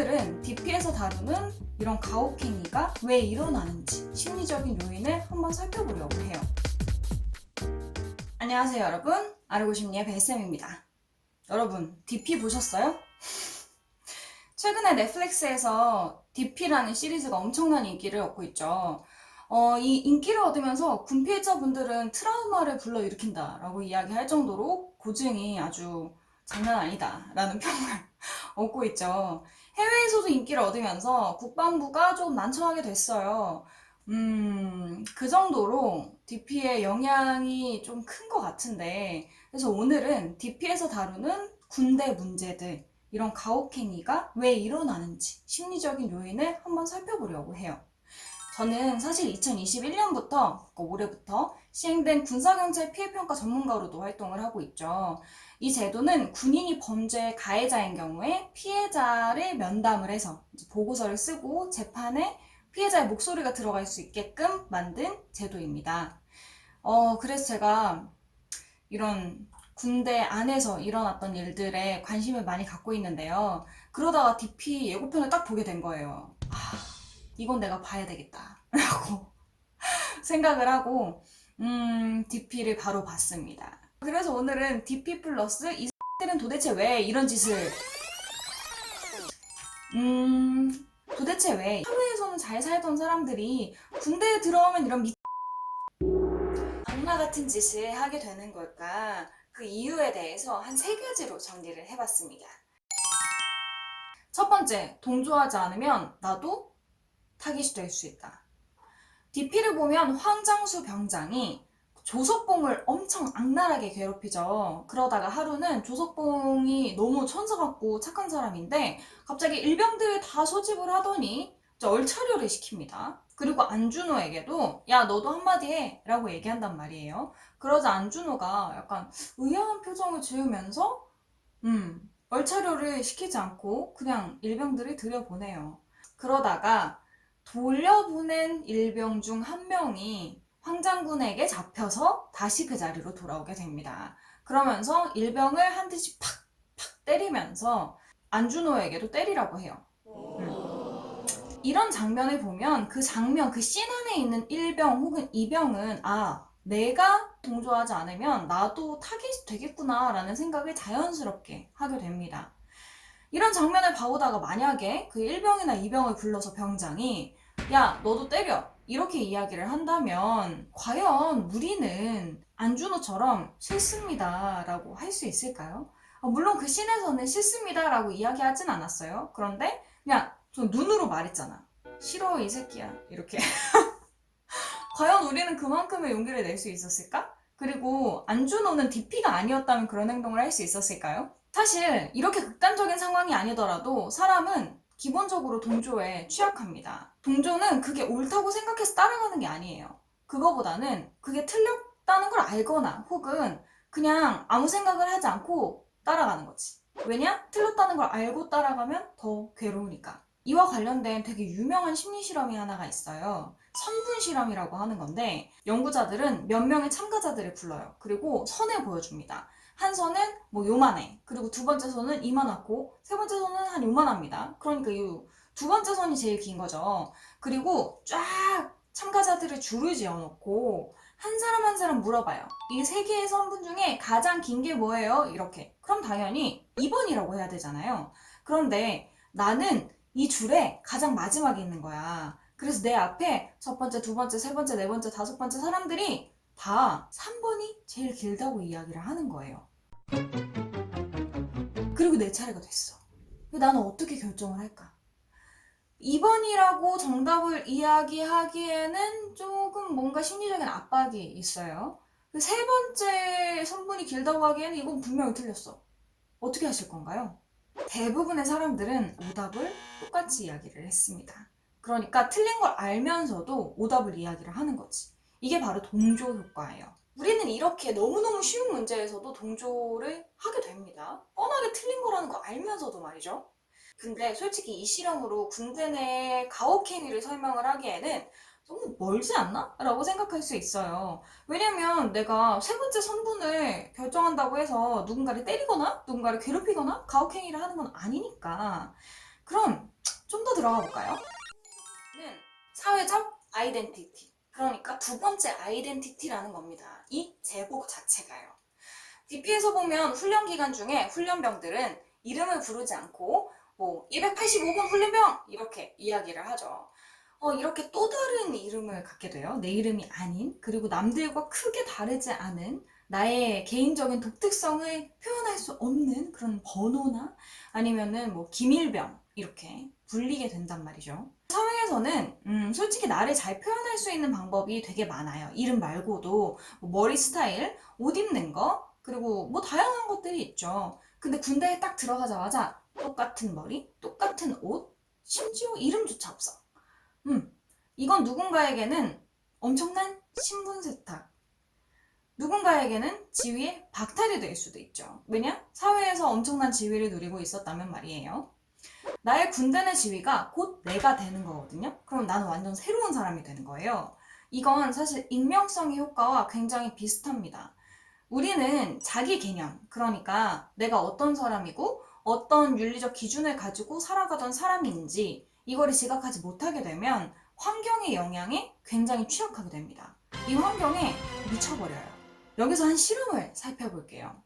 오늘은 DP에서 다루는 이런 가혹행위가 왜 일어나는지 심리적인 요인을 한번 살펴보려고 해요. 안녕하세요 여러분, 알고 싶니의 벨쌤입니다. 여러분, DP 보셨어요? 최근에 넷플릭스에서 DP라는 시리즈가 엄청난 인기를 얻고 있죠. 이 인기를 얻으면서 군피해자분들은 트라우마를 불러일으킨다라고 이야기할 정도로 고증이 아주 장난 아니다라는 평을 얻고 있죠. 해외에서도 인기를 얻으면서 국방부가 좀 난처하게 됐어요. 그 정도로 DP의 영향이 좀 큰 것 같은데, 그래서 오늘은 DP에서 다루는 군대 문제들, 이런 가혹행위가 왜 일어나는지 심리적인 요인을 한번 살펴보려고 해요. 저는 사실 2021년부터, 올해부터 시행된 군사경찰 피해평가 전문가로도 활동을 하고 있죠. 이 제도는 군인이 범죄 가해자인 경우에 피해자를 면담을 해서 보고서를 쓰고 재판에 피해자의 목소리가 들어갈 수 있게끔 만든 제도입니다. 그래서 제가 이런 군대 안에서 일어났던 일들에 관심을 많이 갖고 있는데요. 그러다가 DP 예고편을 딱 보게 된 거예요. 이건 내가 봐야 되겠다 라고 생각을 하고 DP를 바로 봤습니다. 그래서 오늘은 DP 플러스 이 X들은 도대체 왜 이런 짓을 도대체 왜 사회에서는 잘 살던 사람들이 군대에 들어오면 이런 악마 같은 짓을 하게 되는 걸까? 그 이유에 대해서 한 3가지로 정리를 해봤습니다. 첫 번째, 동조하지 않으면 나도 타깃이 될 수 있다. DP를 보면 황장수 병장이 조석봉을 엄청 악랄하게 괴롭히죠. 그러다가 하루는 조석봉이 너무 천사 같고 착한 사람인데 갑자기 일병들을 다 소집을 하더니 얼차려를 시킵니다. 그리고 안준호에게도 야 너도 한마디 해 라고 얘기한단 말이에요. 그러자 안준호가 약간 의아한 표정을 지으면서 얼차려를 시키지 않고 그냥 일병들을 들여보내요. 그러다가 돌려보낸 일병 중 한 명이 황장군에게 잡혀서 다시 그 자리로 돌아오게 됩니다. 그러면서 일병을 한 대씩 팍팍 때리면서 안준호에게도 때리라고 해요. 이런 장면을 보면 그 장면, 그 씬 안에 있는 일병 혹은 이병은 내가 동조하지 않으면 나도 타깃이 되겠구나 라는 생각을 자연스럽게 하게 됩니다. 이런 장면을 봐오다가 만약에 그 1병이나 2병을 불러서 병장이 야 너도 때려 이렇게 이야기를 한다면 과연 우리는 안준호처럼 싫습니다 라고 할 수 있을까요? 물론 그 씬에서는 싫습니다 라고 이야기하진 않았어요. 그런데 그냥 전 눈으로 말했잖아. 싫어 이 새끼야 이렇게. 과연 우리는 그만큼의 용기를 낼 수 있었을까? 그리고 안준호는 DP가 아니었다면 그런 행동을 할 수 있었을까요? 사실 이렇게 극단적인 상황이 아니더라도 사람은 기본적으로 동조에 취약합니다. 동조는 그게 옳다고 생각해서 따라가는 게 아니에요. 그거보다는 그게 틀렸다는 걸 알거나 혹은 그냥 아무 생각을 하지 않고 따라가는 거지. 왜냐? 틀렸다는 걸 알고 따라가면 더 괴로우니까. 이와 관련된 되게 유명한 심리 실험이 하나가 있어요. 선분 실험이라고 하는 건데 연구자들은 몇 명의 참가자들을 불러요. 그리고 선을 보여줍니다. 한 선은 뭐 요만해. 그리고 두 번째 선은 이만하고 세 번째 선은 한 요만합니다. 그러니까 이 두 번째 선이 제일 긴 거죠. 그리고 쫙 참가자들을 줄을 지어놓고 한 사람 한 사람 물어봐요. 이 3개의 선분 중에 가장 긴 게 뭐예요? 이렇게. 그럼 당연히 2번이라고 해야 되잖아요. 그런데 나는 이 줄에 가장 마지막에 있는 거야. 그래서 내 앞에 첫 번째, 두 번째, 세 번째, 네 번째, 다섯 번째 사람들이 다 3번이 제일 길다고 이야기를 하는 거예요. 그리고 내 차례가 됐어. 나는 어떻게 결정을 할까? 2번이라고 정답을 이야기하기에는 조금 뭔가 심리적인 압박이 있어요. 그 세 번째 선분이 길다고 하기에는 이건 분명히 틀렸어. 어떻게 하실 건가요? 대부분의 사람들은 오답을 똑같이 이야기를 했습니다. 그러니까 틀린 걸 알면서도 오답을 이야기를 하는 거지. 이게 바로 동조 효과예요. 우리는 이렇게 너무너무 쉬운 문제에서도 동조를 하게 됩니다. 뻔하게 틀린 거라는 거 알면서도 말이죠. 근데 솔직히 이 실험으로 군대 내 가혹행위를 설명을 하기에는 너무 멀지 않나? 라고 생각할 수 있어요. 왜냐면 내가 세 번째 선분을 결정한다고 해서 누군가를 때리거나 누군가를 괴롭히거나 가혹행위를 하는 건 아니니까. 그럼 들어가 볼까요? 는 사회적 아이덴티티. 그러니까 두 번째 아이덴티티라는 겁니다. 이 제복 자체가요. DP에서 보면 훈련 기간 중에 훈련병들은 이름을 부르지 않고 285번 훈련병 이렇게 이야기를 하죠. 이렇게 또 다른 이름을 갖게 돼요. 내 이름이 아닌, 그리고 남들과 크게 다르지 않은 나의 개인적인 독특성을 표현할 수 없는 그런 번호나 아니면은 기밀병 이렇게 불리게 된단 말이죠. 사회에서는 솔직히 나를 잘 표현할 수 있는 방법이 되게 많아요. 이름 말고도 머리 스타일, 옷 입는 거, 그리고 다양한 것들이 있죠. 근데 군대에 딱 들어가자마자 똑같은 머리, 똑같은 옷, 심지어 이름조차 없어. 이건 누군가에게는 엄청난 신분 세탁, 누군가에게는 지위의 박탈이 될 수도 있죠. 왜냐? 사회에서 엄청난 지위를 누리고 있었다면 말이에요. 나의 군대 내 지위가 곧 내가 되는 거거든요. 그럼 나는 완전 새로운 사람이 되는 거예요. 이건 사실 익명성의 효과와 굉장히 비슷합니다. 우리는 자기 개념, 그러니까 내가 어떤 사람이고 어떤 윤리적 기준을 가지고 살아가던 사람인지 이거를 지각하지 못하게 되면 환경의 영향에 굉장히 취약하게 됩니다. 이 환경에 미쳐버려요. 여기서 한 실험을 살펴볼게요.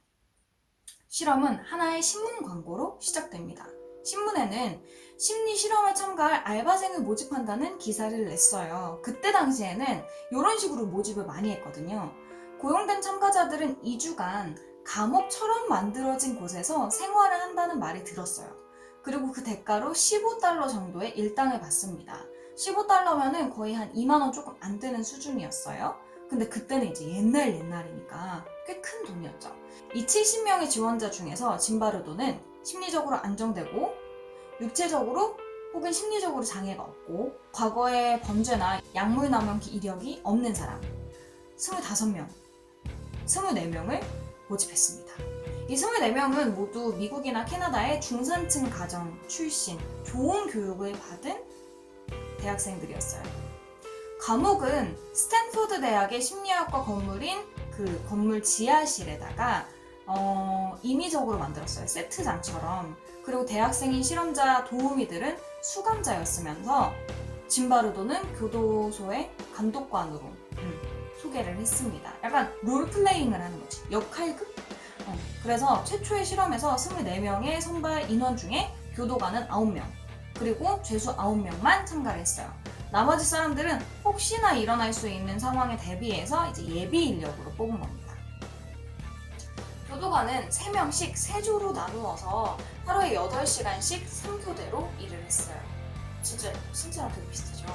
실험은 하나의 신문 광고로 시작됩니다. 신문에는 심리 실험에 참가할 알바생을 모집한다는 기사를 냈어요. 그때 당시에는 이런 식으로 모집을 많이 했거든요. 고용된 참가자들은 2주간 감옥처럼 만들어진 곳에서 생활을 한다는 말을 들었어요. 그리고 그 대가로 $15 정도의 일당을 받습니다. $15면은 거의 한 2만 원 조금 안 되는 수준이었어요. 근데 그때는 이제 옛날이니까 꽤 큰 돈이었죠. 이 70명의 지원자 중에서 짐바르도는 심리적으로 안정되고 육체적으로 혹은 심리적으로 장애가 없고 과거의 범죄나 약물 남용 이력이 없는 사람 25명, 24명을 모집했습니다. 이 24명은 모두 미국이나 캐나다의 중산층 가정 출신, 좋은 교육을 받은 대학생들이었어요. 감옥은 스탠포드 대학의 심리학과 건물인 그 건물 지하실에다가 임의적으로 만들었어요. 세트장처럼. 그리고 대학생인 실험자 도우미들은 수감자였으면서 짐바르도는 교도소의 감독관으로 소개를 했습니다. 약간 롤플레잉을 하는 거지. 역할극? 그래서 최초의 실험에서 24명의 선발 인원 중에 교도관은 9명, 그리고 죄수 9명만 참가를 했어요. 나머지 사람들은 혹시나 일어날 수 있는 상황에 대비해서 이제 예비 인력으로 뽑은 겁니다. 교도관은 3명씩 3조로 나누어서 하루에 8시간씩 3교대로 일을 했어요. 진짜 신체랑 되게 비슷하죠?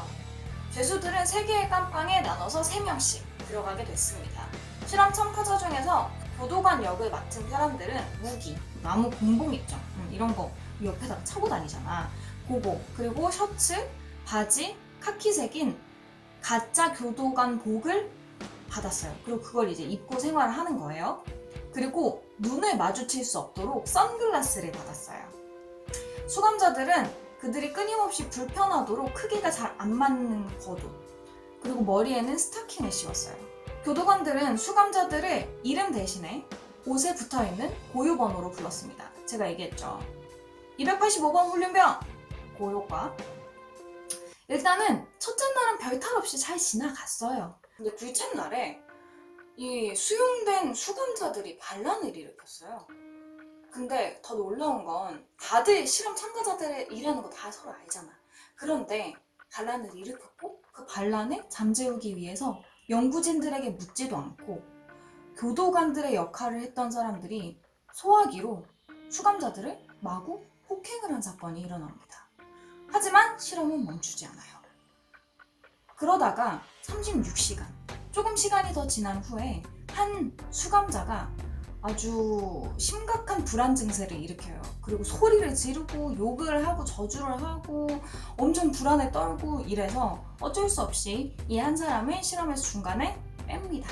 죄수들은 3개의 깜빵에 나눠서 3명씩 들어가게 됐습니다. 실험 참가자 중에서 교도관 역을 맡은 사람들은 무기, 나무 공봉 있죠? 이런 거 옆에다가 차고 다니잖아. 그거, 그리고 셔츠, 바지, 카키색인 가짜 교도관 복을 받았어요. 그리고 그걸 이제 입고 생활을 하는 거예요. 그리고 눈을 마주칠 수 없도록 선글라스를 받았어요. 수감자들은 그들이 끊임없이 불편하도록 크기가 잘 안 맞는 겉옷, 그리고 머리에는 스타킹을 씌웠어요. 교도관들은 수감자들을 이름 대신에 옷에 붙어있는 고유번호로 불렀습니다. 제가 얘기했죠. 285번 훈련병! 고효과. 일단은 첫째 날은 별탈 없이 잘 지나갔어요. 근데 둘째 날에 이 수용된 수감자들이 반란을 일으켰어요. 근데 더 놀라운 건 다들 실험 참가자들의 일하는 거 다 서로 알잖아. 그런데 반란을 일으켰고 그 반란을 잠재우기 위해서 연구진들에게 묻지도 않고 교도관들의 역할을 했던 사람들이 소화기로 수감자들을 마구 폭행을 한 사건이 일어납니다. 하지만 실험은 멈추지 않아요. 그러다가 36시간, 조금 시간이 더 지난 후에 한 수감자가 아주 심각한 불안 증세를 일으켜요. 그리고 소리를 지르고 욕을 하고 저주를 하고 엄청 불안에 떨고 이래서 어쩔 수 없이 이 한 사람을 실험에서 중간에 뺍니다.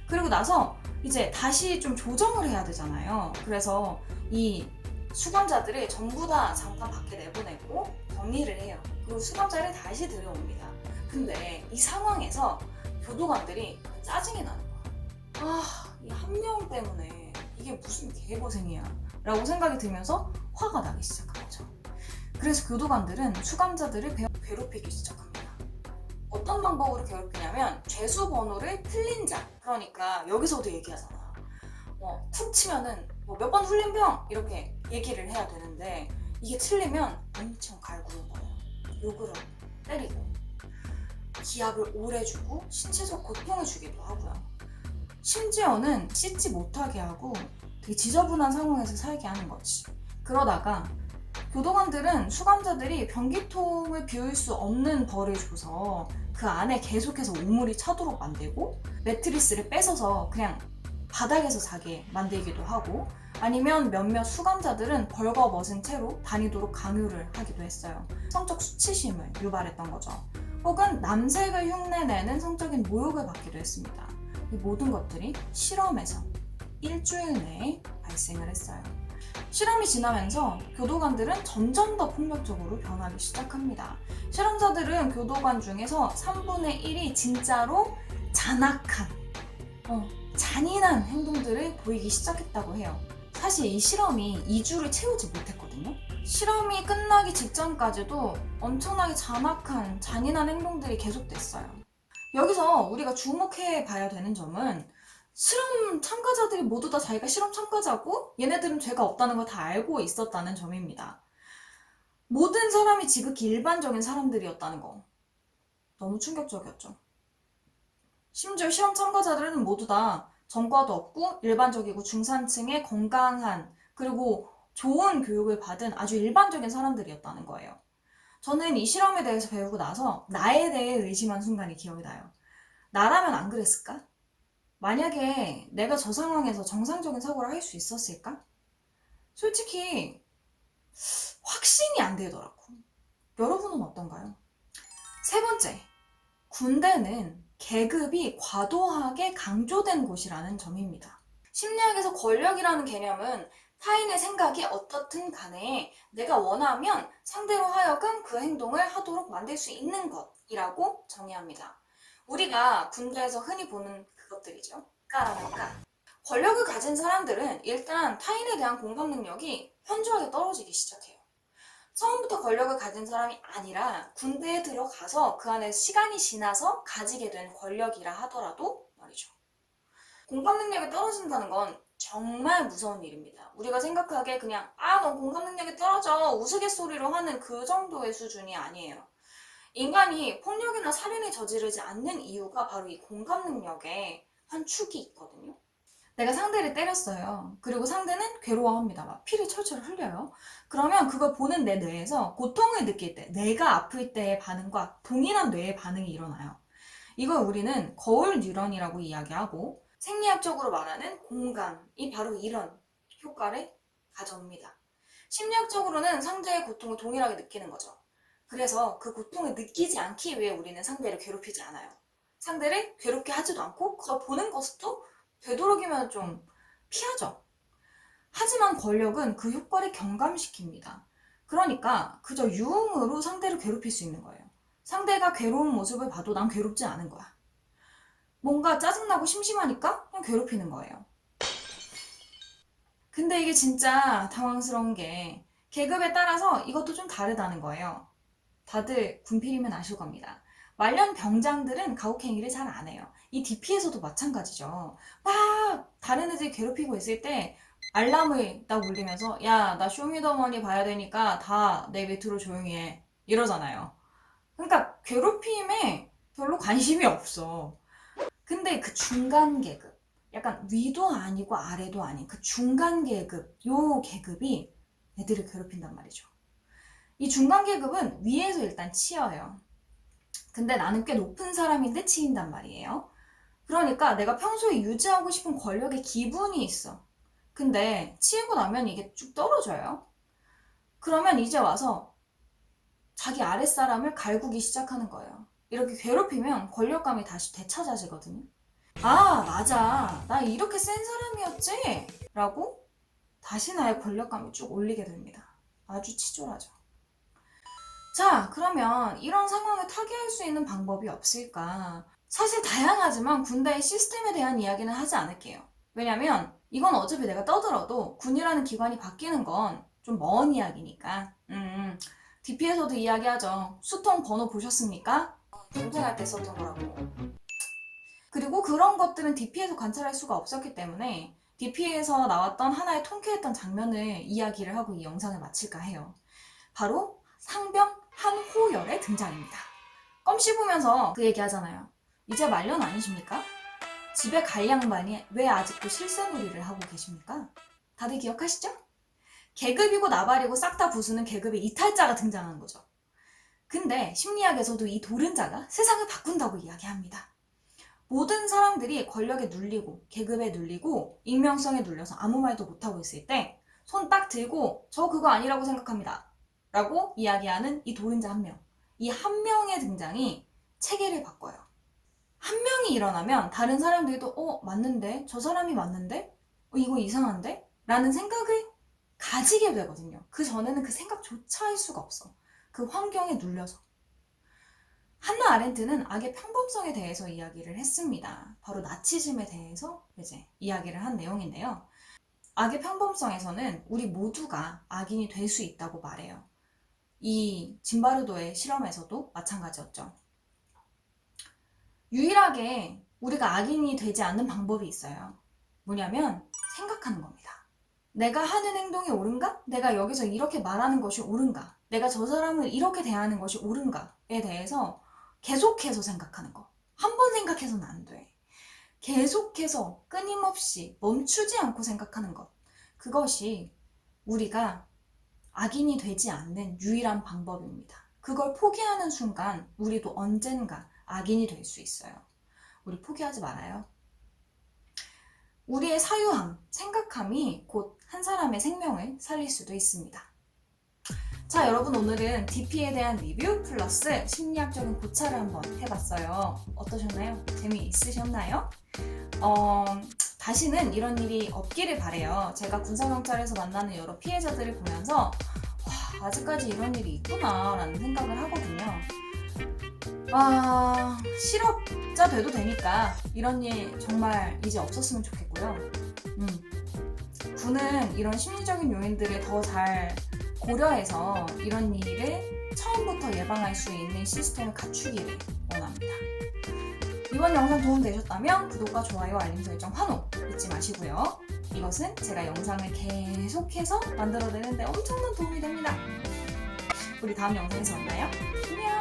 그리고 나서 이제 다시 좀 조정을 해야 되잖아요. 그래서 이 수감자들을 전부 다 잠깐 밖에 내보내고 격리를 해요. 그리고 수감자를 다시 들여옵니다. 근데 이 상황에서 교도관들이 짜증이 나는 거야. 이 한 명 때문에 이게 무슨 개고생이야 라고 생각이 들면서 화가 나기 시작한 거죠. 그래서 교도관들은 수감자들을 괴롭히기 시작합니다. 어떤 방법으로 괴롭히냐면 죄수 번호를 틀린 자, 그러니까 여기서도 얘기하잖아. 툭 치면은 몇 번 훈련병 이렇게 얘기를 해야 되는데 이게 틀리면 엄청 갈구는 거예요. 욕을 하고 때리고 기압을 오래 주고 신체적 고통을 주기도 하고요. 심지어는 씻지 못하게 하고 되게 지저분한 상황에서 살게 하는 거지. 그러다가 교도관들은 수감자들이 변기통을 비울 수 없는 벌을 줘서 그 안에 계속해서 오물이 차도록 만들고 매트리스를 뺏어서 그냥 바닥에서 자게 만들기도 하고 아니면 몇몇 수감자들은 벌거벗은 채로 다니도록 강요를 하기도 했어요. 성적 수치심을 유발했던 거죠. 혹은 남색을 흉내내는 성적인 모욕을 받기도 했습니다. 이 모든 것들이 실험에서 일주일 내에 발생을 했어요. 실험이 지나면서 교도관들은 점점 더 폭력적으로 변하기 시작합니다. 실험자들은 교도관 중에서 3분의 1이 진짜로 잔악한, 잔인한 행동들을 보이기 시작했다고 해요. 사실 이 실험이 2주를 채우지 못했거든요. 실험이 끝나기 직전까지도 엄청나게 잔악한, 잔인한 행동들이 계속됐어요. 여기서 우리가 주목해 봐야 되는 점은 실험 참가자들이 모두 다 자기가 실험 참가자고 얘네들은 죄가 없다는 걸 다 알고 있었다는 점입니다. 모든 사람이 지극히 일반적인 사람들이었다는 거. 너무 충격적이었죠. 심지어 실험 참가자들은 모두 다 전과도 없고 일반적이고 중산층의 건강한 그리고 좋은 교육을 받은 아주 일반적인 사람들이었다는 거예요. 저는 이 실험에 대해서 배우고 나서 나에 대해 의심한 순간이 기억이 나요. 나라면 안 그랬을까? 만약에 내가 저 상황에서 정상적인 사고를 할 수 있었을까? 솔직히 확신이 안 되더라고. 여러분은 어떤가요? 세 번째, 군대는 계급이 과도하게 강조된 곳이라는 점입니다. 심리학에서 권력이라는 개념은 타인의 생각이 어떻든 간에 내가 원하면 상대로 하여금 그 행동을 하도록 만들 수 있는 것이라고 정의합니다. 우리가 군대에서 흔히 보는 그것들이죠. 까라면 까. 권력을 가진 사람들은 일단 타인에 대한 공감 능력이 현저하게 떨어지기 시작해요. 처음부터 권력을 가진 사람이 아니라 군대에 들어가서 그 안에 시간이 지나서 가지게 된 권력이라 하더라도 말이죠. 공감 능력이 떨어진다는 건 정말 무서운 일입니다. 우리가 생각하기에 그냥 너 공감 능력이 떨어져 우스갯소리로 하는 그 정도의 수준이 아니에요. 인간이 폭력이나 살인을 저지르지 않는 이유가 바로 이 공감 능력의 한 축이 있거든요. 내가 상대를 때렸어요. 그리고 상대는 괴로워합니다. 막 피를 철철 흘려요. 그러면 그걸 보는 내 뇌에서 고통을 느낄 때, 내가 아플 때의 반응과 동일한 뇌의 반응이 일어나요. 이걸 우리는 거울 뉴런이라고 이야기하고 생리학적으로 말하는 공감이 바로 이런 효과를 가져옵니다. 심리학적으로는 상대의 고통을 동일하게 느끼는 거죠. 그래서 그 고통을 느끼지 않기 위해 우리는 상대를 괴롭히지 않아요. 상대를 괴롭게 하지도 않고 그걸 보는 것도 되도록이면 좀 피하죠. 하지만 권력은 그 효과를 경감시킵니다. 그러니까 그저 유흥으로 상대를 괴롭힐 수 있는 거예요. 상대가 괴로운 모습을 봐도 난 괴롭지 않은 거야. 뭔가 짜증나고 심심하니까 그냥 괴롭히는 거예요. 근데 이게 진짜 당황스러운 게 계급에 따라서 이것도 좀 다르다는 거예요. 다들 군필이면 아실 겁니다. 말년 병장들은 가혹행위를 잘 안 해요. 이 DP에서도 마찬가지죠. 막 다른 애들 괴롭히고 있을 때 알람을 딱 울리면서 야, 나 쇼미더머니 봐야 되니까 다 내 밑으로 조용히 해. 이러잖아요. 그러니까 괴롭힘에 별로 관심이 없어. 근데 그 중간 계급, 약간 위도 아니고 아래도 아닌 그 중간 계급, 요 계급이 애들을 괴롭힌단 말이죠. 이 중간 계급은 위에서 일단 치여요. 근데 나는 꽤 높은 사람인데 치인단 말이에요. 그러니까 내가 평소에 유지하고 싶은 권력의 기분이 있어. 근데 치이고 나면 이게 쭉 떨어져요. 그러면 이제 와서 자기 아랫사람을 갈구기 시작하는 거예요. 이렇게 괴롭히면 권력감이 다시 되찾아지거든요. 맞아. 나 이렇게 센 사람이었지? 라고 다시 나의 권력감이 쭉 올리게 됩니다. 아주 치졸하죠. 자, 그러면 이런 상황을 타개할 수 있는 방법이 없을까? 사실 다양하지만 군대의 시스템에 대한 이야기는 하지 않을게요. 왜냐면 이건 어차피 내가 떠들어도 군이라는 기관이 바뀌는 건 좀 먼 이야기니까. DP에서도 이야기하죠. 수통 번호 보셨습니까? 경쟁할 때 썼던 거라고. 그리고 그런 것들은 DP에서 관찰할 수가 없었기 때문에 DP에서 나왔던 하나의 통쾌했던 장면을 이야기를 하고 이 영상을 마칠까 해요. 바로 상병 한호열의 등장입니다. 껌 씹으면서 그 얘기 하잖아요. 이제 말년 아니십니까? 집에 갈 양반이 왜 아직도 실세놀이를 하고 계십니까? 다들 기억하시죠? 계급이고 나발이고 싹 다 부수는 계급의 이탈자가 등장하는 거죠. 근데 심리학에서도 이 도른자가 세상을 바꾼다고 이야기합니다. 모든 사람들이 권력에 눌리고 계급에 눌리고 익명성에 눌려서 아무 말도 못하고 있을 때 손 딱 들고 저 그거 아니라고 생각합니다 라고 이야기하는 이 도른자 한 명. 이 한 명의 등장이 체계를 바꿔요. 한 명이 일어나면 다른 사람들도 맞는데? 저 사람이 맞는데? 이거 이상한데? 라는 생각을 가지게 되거든요. 그 전에는 그 생각조차 할 수가 없어. 그 환경에 눌려서. 한나 아렌트는 악의 평범성에 대해서 이야기를 했습니다. 바로 나치즘에 대해서 이제 이야기를 한 내용인데요. 악의 평범성에서는 우리 모두가 악인이 될 수 있다고 말해요. 이 짐바르도의 실험에서도 마찬가지였죠. 유일하게 우리가 악인이 되지 않는 방법이 있어요. 뭐냐면 생각하는 겁니다. 내가 하는 행동이 옳은가? 내가 여기서 이렇게 말하는 것이 옳은가? 내가 저 사람을 이렇게 대하는 것이 옳은가에 대해서 계속해서 생각하는 거. 한 번 생각해서는 안 돼. 계속해서 끊임없이 멈추지 않고 생각하는 것. 그것이 우리가 악인이 되지 않는 유일한 방법입니다. 그걸 포기하는 순간 우리도 언젠가 악인이 될 수 있어요. 우리 포기하지 말아요. 우리의 사유함, 생각함이 곧 한 사람의 생명을 살릴 수도 있습니다. 자, 여러분 오늘은 DP에 대한 리뷰 플러스 심리학적인 고찰을 한번 해봤어요. 어떠셨나요? 재미있으셨나요? 다시는 이런 일이 없기를 바래요. 제가 군사경찰에서 만나는 여러 피해자들을 보면서 와, 아직까지 이런 일이 있구나 라는 생각을 하거든요. 실업자 돼도 되니까 이런 일 정말 이제 없었으면 좋겠고요. 군은 이런 심리적인 요인들을 더 잘 고려해서 이런 일을 처음부터 예방할 수 있는 시스템을 갖추기를 원합니다. 이번 영상 도움되셨다면 구독과 좋아요, 알림 설정, 환호 잊지 마시고요. 이것은 제가 영상을 계속해서 만들어내는데 엄청난 도움이 됩니다. 우리 다음 영상에서 만나요. 안녕!